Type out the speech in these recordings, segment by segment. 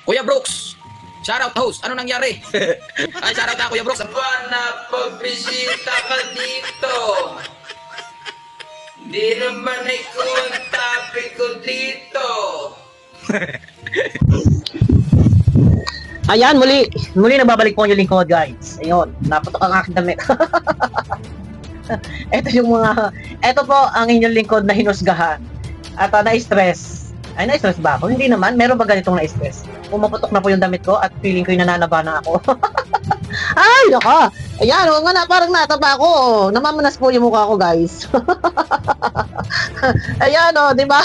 Kuya Brooks! Shoutout host, ano nangyari? Ay, shoutout na Kuya Brooks. Ba na pagbisita ka dito? Di naman ikaw ang topic ko dito. Ayan, muli nababalik po yung lingkod, guys. Ayun, naputok ang aking damit. Ito po ang inyong lingkod na hinusgahan. At na-stress. Ay, na-stress ba ako? Hindi naman, meron ba ganitong na-stress? Pumaputok na po yung damit ko at feeling ko yung nananaba na ako. Ay, naka! Ayan, o nga na, parang nataba ako. Namamanas po yung mukha ko, guys. Ayan, o, di ba?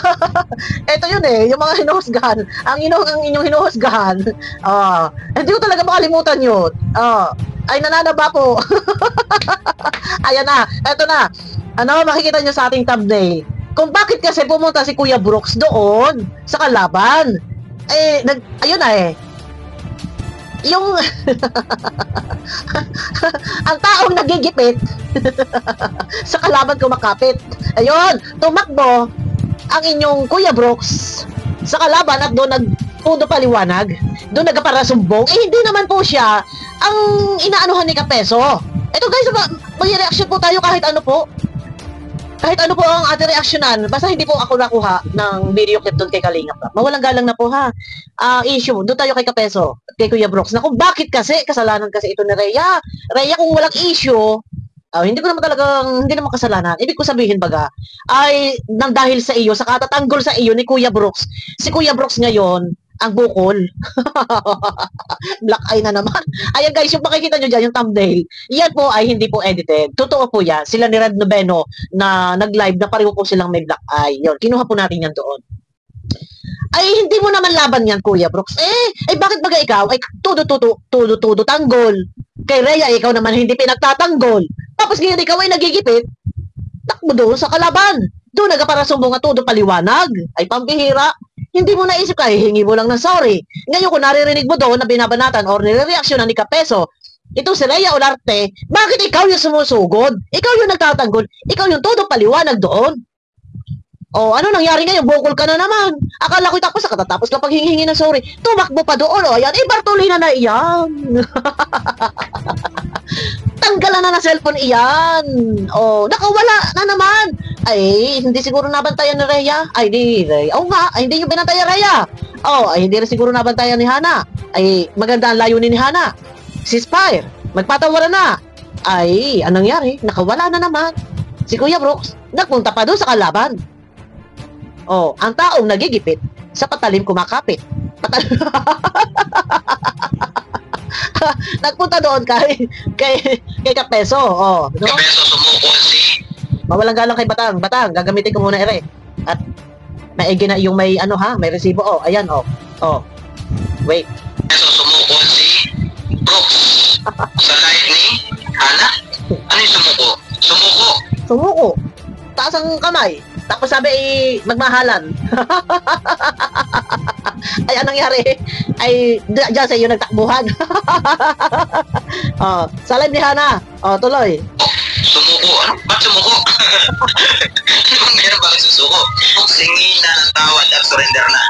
Ito yun eh, yung mga hinuhusgahan. Ang inyong hinuhusgahan. Hindi ko talaga makalimutan yun. Ay, nananaba po. Ayan na, eto na. Ano, makikita nyo sa ating thumbnail. Kung bakit kasi pumunta si Kuya Brooks doon sa kalaban. Ayun na eh. Yung ang taong nagigipit sa kalaban kumakapit. Ayun, tumakbo ang inyong Kuya Brooks sa kalaban at doon nagtudo paliwanag. Doon nagparasumbong. Hindi naman po siya ang inaanuhan ni Kapeso. Ito guys, mag-reaction po tayo kahit ano po. Kahit ano po ang ating reaksyonan, basta hindi po ako nakuha ng video clip doon kay Kalingap. Mawalang galang na po ha. Issue, doon tayo kay Kapeso, kay Kuya Brooks, na kung bakit kasi, kasalanan kasi ito ni Rhea. Rhea, kung walang issue, hindi ko naman talagang, hindi naman kasalanan. Ibig ko sabihin baga, ay nang dahil sa iyo, sa katatanggol sa iyo ni Kuya Brooks, si Kuya Brooks ngayon, ang bukol. Black eye na naman. Ayan guys, yung makikita nyo dyan, yung thumbnail, yan po ay hindi po edited. Totoo po yan. Sila ni Red Noveno na nag-live na pareho po silang may black eye. Yun, kinuha po natin yan doon. Ay, hindi mo naman laban yan, Kuya Brooks. Bakit baga ikaw? Ay, tudo, tanggol. Kay Rhea, ikaw naman hindi pinagtatanggol. Tapos ngayon ikaw ay nagigipit, takbo doon sa kalaban. Doon nagparasumbong at tudo paliwanag. Ay, pambihira. Hindi mo naisip ka, hihingi mo lang ng sorry. Ngayon kung naririnig mo doon na binabanatan or nire-reaksyonan ni Kapeso, ito si Rhea Olarte, bakit ikaw yung sumusugod? Ikaw yung nagtatanggol, ikaw yung todo paliwanag doon. Ano nangyari ngayon? Bukol ka na naman. Akala ko tapos na katatapos ka paghingi ng sorry. Tumakbo pa doon, ayan, Bartolina na iyan. Tanggalan na ng cellphone iyan. Nakawala na naman. Ay, hindi siguro nabantayan ni Rhea. Ay, di Rhea. Nga, ay, hindi yung binantayan Rhea. Ay, hindi rin siguro nabantayan ni Hana. Ay, maganda ang layunin ni Hana. Ceasefire. Magpatawaran na. Ay, anong nangyari? Nakawala na naman. Si Kuya Brooks, nagpunta pa doon sa kalaban. Ang taong nagigipit sa patalim kumakapit. Nagpunta doon kay Kapeso. No? Kapeso, sumuko si... Mawalang galang kay Batang. Batang, gagamitin ko muna ere. At maigi na yung may may resibo. Ayan, Wait. Kapeso, sumuko si Brooks sa live ni Hana. Ano yung sumuko? Sumuko. Taas ang kamay. Tapos sabi, magmahalan. Ay, anong nangyari? Ay, dyan sa iyo nagtakbuhan. Sa live ni Hana. Tuloy. Sumuko? Ano? Ba't sumuko? Anong meron ba susuko? Singi na ng tawad at surrender na.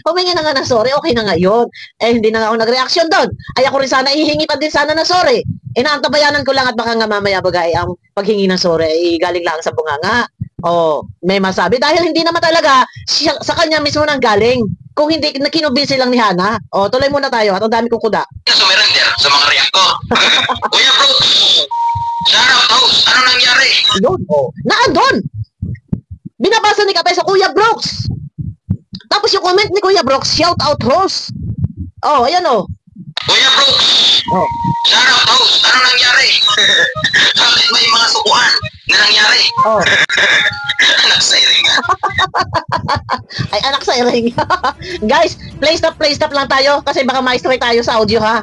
Humingi na nga ng sorry, okay na ngayon. Hindi na nga ako nag-reaction doon. Ay, ako rin sana ihingi pa din sana ng sorry. Inaantabayanan ko lang at baka nga mamaya bagay ang paghingi ng sorry galing lang sa bunganga. May masabi dahil hindi naman talaga sa kanya mismo nang galing. Kung hindi, kinubinsi lang ni Hana. Tuloy muna tayo at ang dami kong kuda. Surrender sa mga reactor. Kuya Brooks, shoutout host, ano nangyari? Yun, naandun! Binabasa ni Kape sa Kuya Brooks. Tapos yung comment ni Kuya Brooks, shout out host. Ayan Kuya Brooks, shoutout host, ano nangyari? Bakit may mga sukuan na nangyari? Anak sa iring. Ay, anak sa iring. Guys, play stop lang tayo kasi baka ma-strike tayo sa audio ha.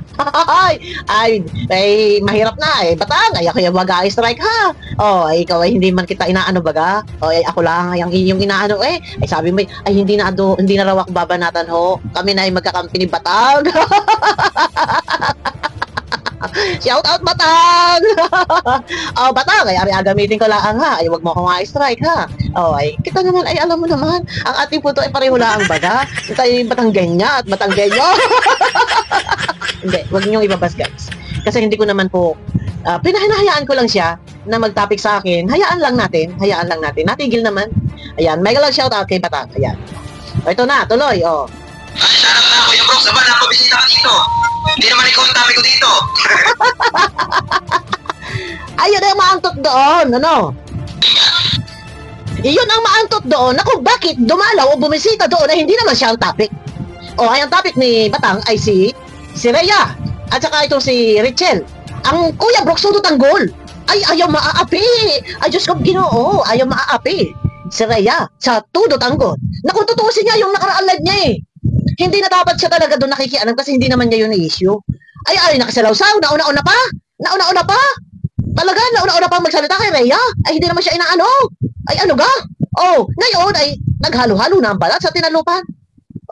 ay, mahirap na Batang, ay ako yung mag-strike ha. Ay, ikaw ay hindi man kita inaano baga. Ay, ako lang ay ang inyong inaano Ay, sabi mo, ay hindi na raw ako babanatan ho. Kami na ay magkakampi ni Batang. Shout out, Batang! Oh, Batang, ay gamitin ko lang ha. Ay, wag mo akong i-strike ha. Oh, ay, kita naman, ay, alam mo naman, ang ating puto ay pareho lang baga. Tayo yung Batanggenya at Batanggenyo. Hindi, wag niyong ibabas, guys. Kasi hindi ko naman po, pinahinahayaan ko lang siya na mag-topic sa akin. Hayaan lang natin. Natigil naman. Ayan, mega lang shout out kay Batang. Ayan. O, ito na, tuloy, oh. Ay, sarap na Kuya Brooks. Aba, napabisita ka dito. Hindi naman ikaw ang topic ko dito. Ayun ang maantot doon, ano? Iyon ang maantot doon na kung bakit dumalaw o bumisita doon ay hindi naman siya ang topic. O, ay ang topic ni Batang ay si Rhea. At saka ito si Richel. Ang Kuya Brooks sudot ang goal. Ay, ayaw maaapi. Ay, Diyos ko, Ginoo. Ayaw maaapi. Si Rhea, sa tudot ang goal. Na kung tutuusin niya yung nakaraan live niya eh. Hindi na dapat siya talaga doon nakikialam kasi hindi naman niya yun issue. Ay, nakasalaw-saw. Nauna-una pa. Talaga, nauna-una pa magsalita kay Rhea. Ay, hindi naman siya inaano. Ay, ano ga? Oh, ngayon ay naghalo-halo na ang balat sa tinalupan.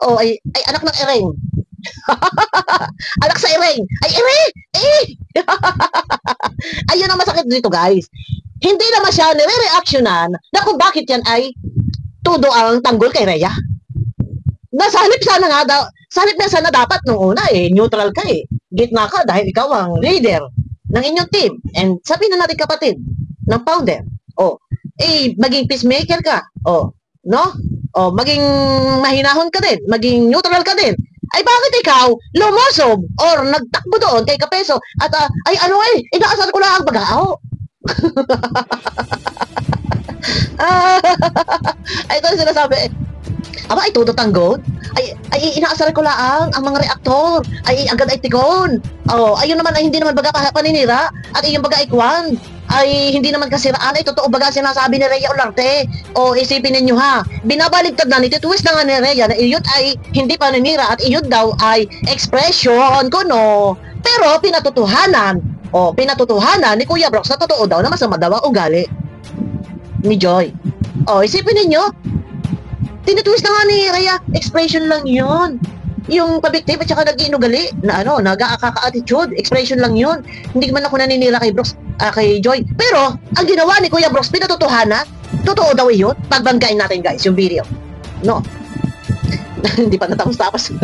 Oh, ay anak ng Ereng. Anak sa Ereng. Ay, Ayun ang masakit dito, guys. Hindi naman siya nire-reactionan na kung bakit yan ay tudo ang tanggol kay Rhea. Nasalip na sana dapat nung una eh, neutral ka eh. Gitna ka dahil ikaw ang leader ng inyong team. And sabihin na natin kapatid ng founder. Oh, maging peacemaker ka. Oh, no? Oh, maging mahinahon ka din, maging neutral ka din. Ay bakit ikaw lumosob or nagtakbo doon kay Kapeso at inaasar ko lang ang bagao. Ay ito sinasabi. Aba, ay tudot ang goat. Ay inaasar ko lang ang mga reaktor. Ay agad ay tikon. Oh, ayun naman ay hindi naman baga paninira at iyong baga ikwan. Ay hindi naman kasiraan, ay totoo baga sinasabi ni Rhea Olarte. O isipin ninyo ha, binabaligtad na nititwist na nga ni Rhea na iyot ay hindi paninira at iyot daw ay expression kuno. Pero pinatutuhanan ni Kuya Brooks na totoo daw na masama daw ang ugali ni Joy. O isipin ninyo, tinitwist na nga ni Rhea, expression lang yun. Yung pabiktim at saka nag-inugali na nag-aaka-attitude, expression lang yun. Hindi man ako naninira kay Brooks, kay Joy. Pero, ang ginawa ni Kuya Brooks, pinatutuhanan, totoo daw yun. Pagbanggain natin guys, yung video. No? Hindi pa natapos-tapos.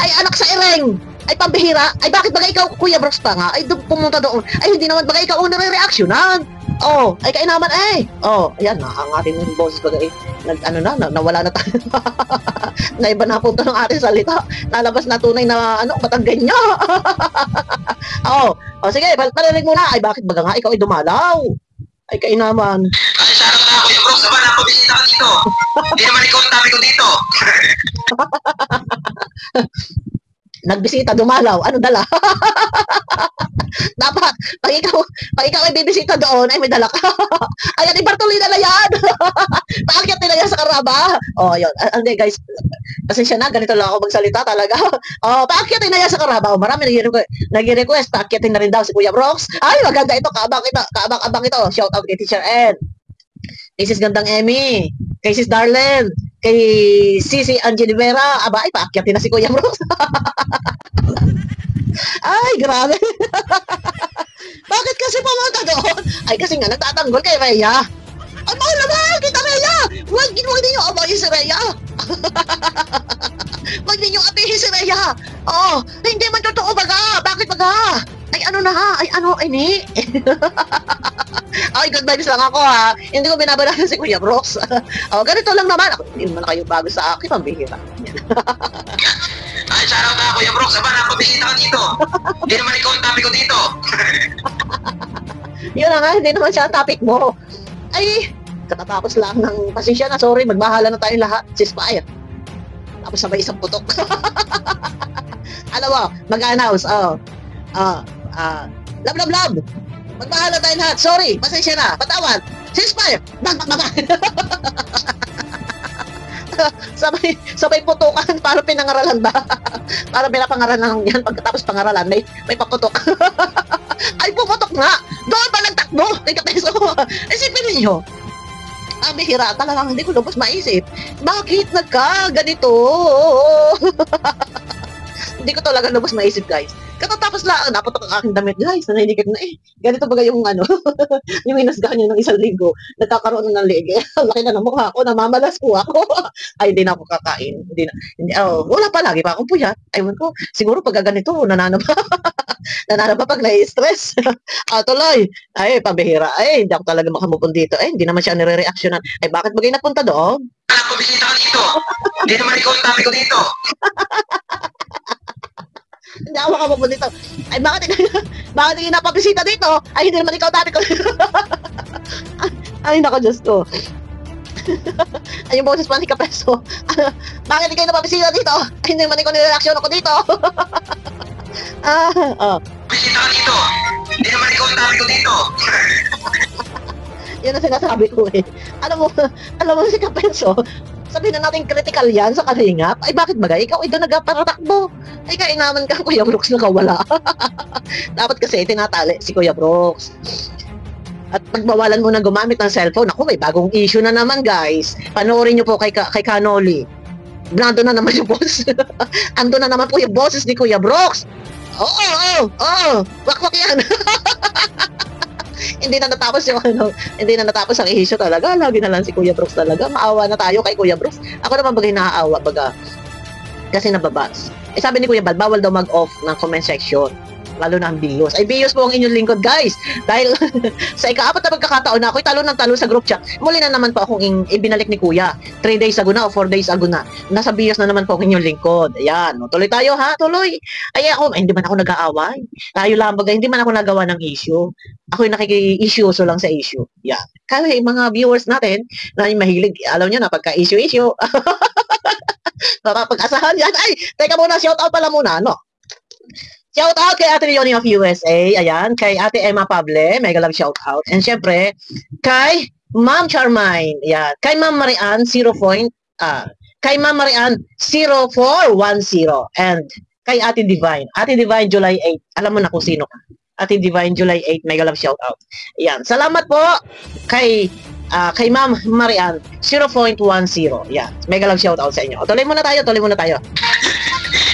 Ay, anak sa Ereng! Ay, pambihira! Ay, bakit baga ikaw, Kuya Brooks pa nga? Ay, pumunta doon. Ay, hindi naman baga ikaw ang nare-reactionan. Oh, ay kainaman eh. Oh, ayan na, ang ating boses ko eh. Nawala na tayo. Naiba na punto ng ating salita. Nalabas na tunay na, Batanggenya. Oh, sige, parinig muna. Ay, bakit baga nga ikaw ay dumalaw? Ay, kainaman. Ay, sarap na Kuya Brooks. Aba, napabisita ka dito. Hindi naman ikaw ang topic ko dito. Nagbisita, dumalaw. Ano dala? Dapat, pag ikaw ay bibisita doon, ay may dala ka. Ayan, Bartolina na yan. Paakyat nila yan sa karaba. Oh, yun. Okay, guys. Pasensya na, ganito lang ako magsalita talaga. Oh, paakyatin na yan sa karaba. Oh, marami nag-request. Paakyatin na rin daw si Kuya Brooks. Ay, maganda ito. Kaabang ito. Shout out kay Teacher Ed. Kay Sis Gandang Emmy. Kay Sis Darlene. Kay Sisi Angelivera. Aba, ay, paakyatin na si Kuya Brooks. Ay, grabe. Bakit kasi pumunta doon? Ay, kasi nga nagtatanggol kay Rhea. Ay, mahal naman kita, Rhea. Huwag ninyo abayin si Rhea. Huwag ninyo abihin si Rhea. Oh, hindi man totoo baga. Bakit baga? Ay, ano na ha? Ay, ni. Ay, good vibes lang ako ha. Hindi ko binabalatan si Kuya Brooks. Oh, ganito lang naman. Ako, hindi naman kayo bago sa akin. Pambihira. Ay, shoutout na Kuya Brooks. Aba, napabisita ka dito. Hindi naman ikaw ang topic ko dito. Yun na nga, hindi naman siya ang topic mo. Ay, katatapos lang ng pasensya na. Sorry, magbahala na tayong lahat. Ceasefire. Tapos sabay isang putok. Alam mo, mag-announce. Love. Magbahala tayong lahat. Sorry, pasensya na. Patawad. Ceasefire. Bang. sabay putukan para pinangaralan ba? Para pinapangaralan yan. Pagkatapos pangaralan, may paputok. Ay, puputok nga! Doon pa nagtakbo! Kay Kapeso! Isipin ninyo, bihira talagang hindi ko lubos maisip. Bakit ganito? Hindi ko talaga lubos maisip, guys. Katatapos lang, napatok ang aking damit, guys. Nanahilikat na eh. Ganito ba yung ano, yung inasgahan niya ng isang linggo. Nagkakaroon na ng leg. Laki na ng mukha ko, namamalas po ako. Ay, hindi na ako kakain. Wala pa, lagi pa akong puyat. Aywan ko, siguro pag ganito, nananaba. Nananaba pag nai-stress. Tuloy. Ay, pabihira. Ay, hindi ako talaga makamupon dito. Ay, hindi naman siya nire-reactionan. Ay, bakit bagay napunta doon? Pabisita ka dito. Hindi naman ikaw ang dami ko dito. Hindi ako makapupunta dito. Ay, bakit hindi napabisita dito? Ay, hindi naman ikaw dati ko. Ay, nako, Diyos ko. Ay, yung boses pa ni Kapeso. Bakit hindi kayo napabisita dito? Ay, hindi naman ikaw nireaksyon ako dito. Bisita ka dito. Hindi naman ikaw ang dami ko dito. Yan ang sinasabi ko eh. Alam mo si Kapenso, sabihin na natin critical yan sa kalingap. Ay bakit bagay? Ikaw ay doon nagpaparatakbo. Ay kainaman ka, Kuya Brooks, nakawala. Dapat kasi tinatali si Kuya Brooks. At pagbawalan mo na gumamit ng cellphone, ako may bagong issue na naman guys. Panoorin nyo po kay Canoli. Nando na naman yung boss. Ando na naman po yung boses ni Kuya Brooks. Oo. Wakwak yan. Hindi na natapos ang issue talaga. Lagi na lang si Kuya Brooks talaga. Maawa na tayo kay Kuya Brooks. Ako naman bagay naaawa baga. Kasi nababas. Eh sabi ni Kuya Bal, bawal daw mag-off ng comment section. Lalo na ang bios. Ay, bios po ang inyong lingkod, guys. Dahil sa ika-apat na pagkakataon na ako'y talo ng talo sa group chat, muli na naman po akong ibinalik ni Kuya. 3 days ago na o 4 days ago na. Nasa bios na naman po ang inyong lingkod. Ayan. Tuloy tayo, ha? Tuloy. Ay, hindi man ako nag-aaway. Tayo lang bagay. Hindi man ako nagawa ng issue. Ako'y nakiki-issue so lang sa issue. Yan. Kaya yung mga viewers natin na yung mahilig, alam nyo na, pagka-issue. Mapapag-asahan yan. Ay, teka muna, shout out pala muna, no? Shout out kay Ate Leonie of USA, ayan, kay Ate Emma Pable, mega love shout out. And syempre, kay Ma'am Charmaine, ayan, kay Ma'am Marian 0. Kay Ma'am Marian 0410 and kay Ate Divine. Ate Divine July 8. Alam mo na kung sino ka. Ate Divine July 8, mega love shout out. Ayan, salamat po kay Ma'am Marian 0.10. Ayan, mega love shout out sa inyo. Tuloy muna tayo.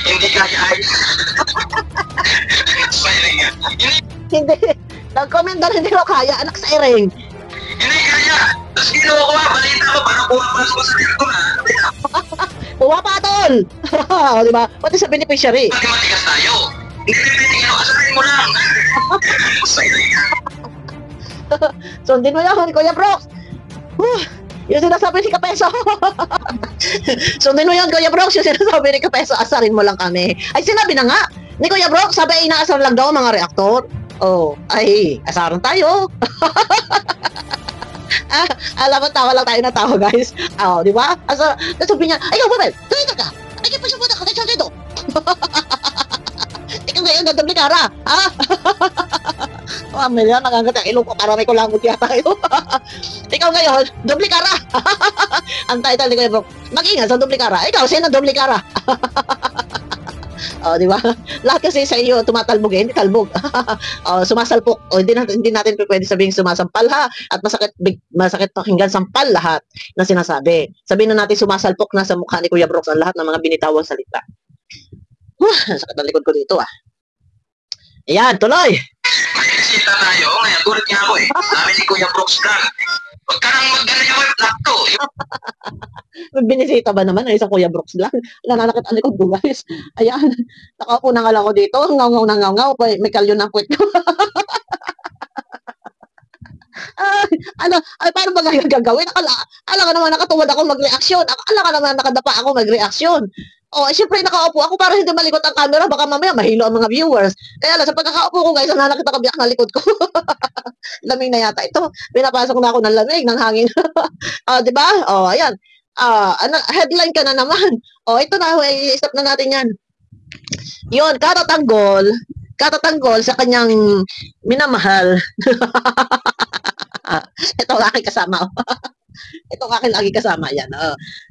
Hindi kaya ay. Hindi. Nag-comment doon, hindi ko kaya. Anak sa iring. Hindi kaya. Tapos ginawa ko balita ko, parang pumapasok ko sa ko na. Pumapatol! O, diba? Pati sa beneficiary. Matigas tayo. Hindi pwede asarin mo lang. Sundin mo yun, Kuya Brooks. Yung sinasabi ni Kapeso. Sundin mo yun, Kuya Brooks. Yung sinasabi ni Kapeso, asarin mo lang kami. Ay, sinabi na nga. Ni Kuya Brooks, sabi ay inaasar lang daw mga reaktor. Ay, asaran tayo. Alam mo, tawa lang tayo na tawa, guys. Di ba? Sabi niya, ayaw, Babel, tuloy ka. Ay, pa siya muna, kakasya dito. Ikaw ngayon, dadabli kara. Amelia, nagagat ang ilong ko para may kulangot yata ito. Ikaw ngayon, dubli kara. Ang title ni Kuya Brooks, mag-ingat sa dubli kara. Ikaw, sino dubli kara? Di ba? Lahat kasi sa iyo tumatalbog hindi talbog. Sumasalpok. Hindi natin pwede sabihing sumasampal ha at masakit pakinggan sampal lahat na sinasabi. Sabihin na natin sumasalpok na sa mukha ni Kuya Brooks ang lahat ng mga binitawang salita. Sakit ang likod ko dito Ayan, tuloy. May bisita tayo. Ngayon, gulat niya ako Sabi ni Kuya Brooks lang. Huwag ka nang mag-gana yung lapto. Binisita ba naman? Isang Kuya Brooks lang. Nananakit ang likod ko, guys. Ayan. Nakaupo na nga lang ako dito. Ngaw-ngaw. May kalyon ng puwet ko. Paano ba gagawin? Akala ka naman nakatuwad ako mag-reaksyon. Akala ka naman nakadapa ako mag-reaksyon. Siyempre nakaupo ako para hindi malikot ang camera. Baka mamaya mahilo ang mga viewers. Kaya lang, sa pagkakaupo ko, guys, nananakit ang kabiyak na likod ko. Lamig na yata ito. Pinapasok na ako ng lamig, ng hangin. Diba? Ayan. Headline ka na naman. Ito na, i-stop na natin yan. Yun, katatanggol sa kanyang minamahal. Ito ang aking kasama. Ito ang aking lagi kasama. Yan.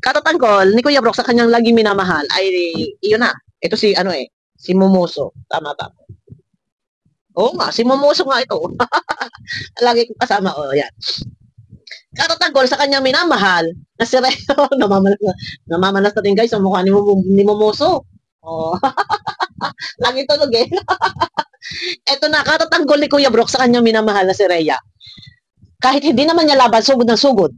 Katatanggol ni Kuya Brooks sa kanyang lagi minamahal ay, iyon na. Ito si Momoso. Tama. Oo nga, si Momoso nga ito. Lagi kong kasama. Yan. Katatanggol sa kanyang minamahal na si Reo. Namamalas natin guys ang mukha ni Momoso. Lagi tulog eh. Eto na, katatanggol ni Kuya Brooke sa kanyang minamahal na si Rhea. Kahit hindi naman niya laban, sugod ng sugod.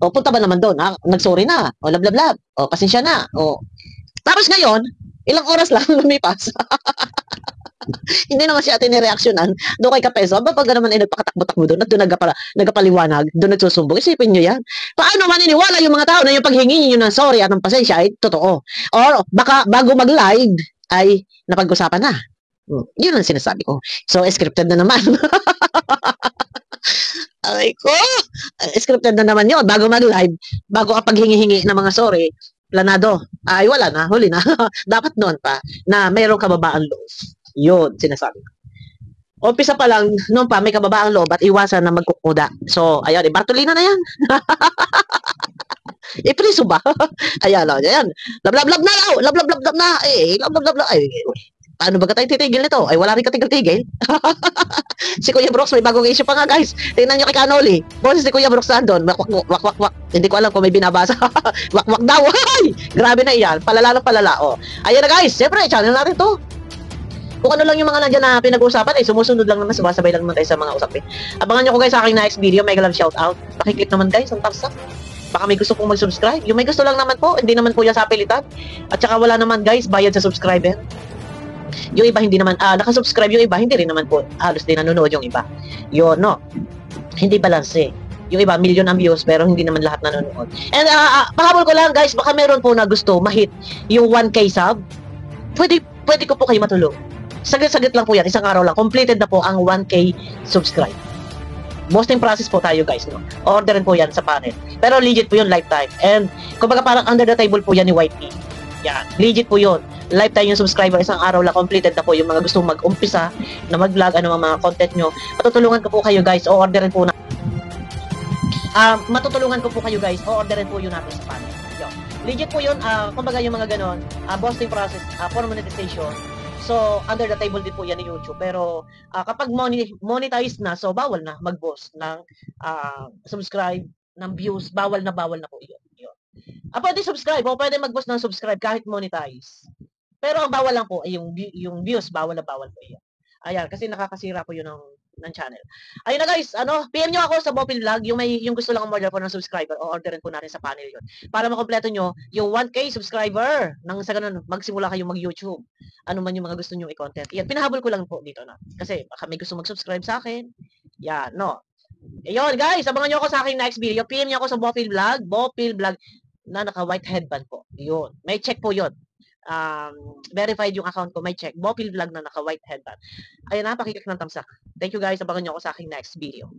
O, punta ba naman doon? Ha? Nagsorry na. O, lablab. O, pasensya na. O. Tapos ngayon, ilang oras lang lumipas. Hindi naman siya tinireaksyonan. Doon kay Kapeso, ba pag naman ay nagpakatakbo-takbo doon at doon nagapaliwanag, doon nagsusumbong, isipin nyo yan. Paano maniniwala yung mga tao na yung paghingi nyo ng sorry at ng pasensya ay totoo? Or baka bago mag-live ay napag-usapan na. Yun ang sinasabi ko. So, scripted na naman. Ay ko, scripted na naman yun. Bago mag-live, bago kapag hingi-hingi ng mga sorry, planado. Ay, wala na, huli na. Dapat noon pa na mayroong kababaang loob. Yun, sinasabi ko. Umpisa pa lang, noon pa, may kababaang loob at iwasan na magkukuda. So, ayan, Bartolina na yan. Ipriso ba? Ayan, ayan. Lablab na, lablab na. Lablab. Ay, paano ba tayo titigil nito? Ay, wala rin katigil-tigil. Si Kuya Brooks, may bagong issue pa nga, guys. Tingnan nyo kay Canoli. Boses si Kuya Brooks nandun. Wak. Hindi ko alam kung may binabasa. Wak daw. Ay, grabe na iyan. Palala na palala. Oh. Ayan na, guys. Siyempre, channel natin to. Kung ano lang yung mga nandiyan na pinag-uusapan, ay sumusunod lang naman, sumasabay lang naman tayo sa mga usapin. Abangan nyo ko guys sa aking next video, mega love shoutout. Pakiclick naman guys, ang thumbs up. Baka may gusto pong mag-subscribe. Yung may gusto lang naman po, hindi naman po yan sa pilitan. At saka wala naman guys, bayad sa subscriber. Yung iba hindi naman, nakasubscribe yung iba, hindi rin naman po, halos din nanonood yung iba. Yun, no? Hindi balance eh. Yung iba, million ang views, pero hindi naman lahat nanonood. And pahabol ko lang guys, baka meron po na gusto mahit yung 1K sub. Pwede ko po kayo matulong. Saglit-saglit lang po yan, isang araw lang. Completed na po ang 1K subscribe. Posting process po tayo guys, no? Orderin po yan sa panel. Pero legit po yun, lifetime. And, kumbaga parang under the table po yan ni YP. Yan, legit po yun. Lifetime yung subscriber, isang araw lang, completed na po yung mga gustong mag-umpisa na mag-vlog, ano mga content nyo. Matutulungan ko po kayo guys, o orderin po na. Matutulungan ko po kayo guys, o orderin po yun natin sa panel. Yo. Legit po yun, kumbaga yung mga ganon, posting process, for monetization. So, under the table din po yan ni YouTube. Pero, kapag monetize na, so bawal na mag-boss ng subscribe, ng views. Bawal na po yun. Pwede subscribe, o pwede mag-boss ng subscribe kahit monetize. Pero ang bawal lang po ay yung views, bawal po yun. Ayan, kasi nakakasira po yun ng channel. Ayun na guys, PM nyo ako sa Bopil Vlog, yung gusto lang umorder po ng subscriber, o orderin po natin sa panel yun. Para makompleto nyo yung 1K subscriber, nang sa ganun, magsimula kayong mag-YouTube. Ano man yung mga gusto nyo i-content. Yan, pinahabol ko lang po dito na. Kasi baka may gusto mag-subscribe sa akin. Yan, no. Ayun guys, abangan nyo ako sa aking next video. PM nyo ako sa Bopil Vlog na naka-white headband po. Yun, may check po yun. Verified yung account ko, may check. Bopil Vlog na naka-white headband. Ayun na, pakiclick ng thumbs up. Thank you guys, abangan nyo ako sa aking next video.